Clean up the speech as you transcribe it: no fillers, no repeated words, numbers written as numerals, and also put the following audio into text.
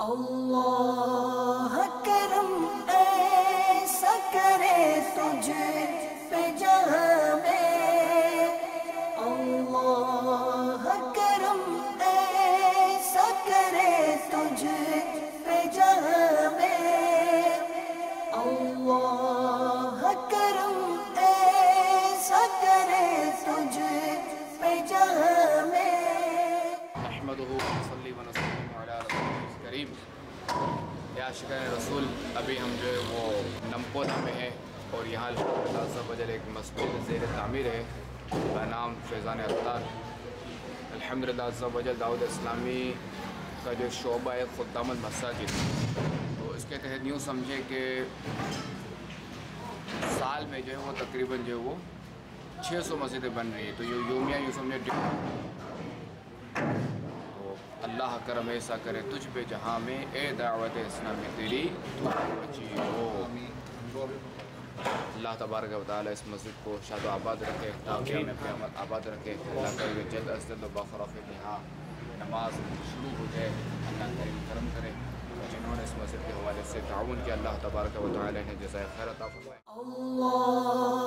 اللہ کرم ایسا کرے تجھ پہ جہاں میں، اللہ کرم ایسا کرے تجھ پہ جہاں میں، اللہ کرم ایسا کرے تجھ پہ جہاں میں۔ نحمدہ ونصلی ونسلم علی رسولہ الکریم۔ یا عاشقان رسول، ابھی ہم جو ہے وہ نمپولا میں ہیں اور یہاں اللہ عز و جل ایک مسجد زیر تعمیر ہے نام فیضان عطار۔ الحمدللہ عز و جل دعوت اسلامی کا جو شعبہ ہے خدام المساجد، تو اس کے تحت یوں سمجھے کہ سال میں جو ہے وہ تقریباً جو ہے وہ 600 مسجدیں بن رہی ہیں، تو یہ یومیہ یوں سمجھے اللہ کرم ایسا کرے تجھ پہ جہاں میں، اے دعوت اسلامی تیری تو بچی ہو۔ اللہ تبارک و تعالیٰ اس مسجد کو شاد و آباد رکھے، قیام قیامت آباد رکھے۔ اللہ کرے جلد از جلد بخرف یہاں نماز شروع ہو جائے، اللہ کریم کرم کرے۔ جنہوں نے اس مسجد کے حوالے سے تعاون کیا، اللہ تبارک و تعالیٰ نے جزائے خیر عطا فرمائے۔ اللہ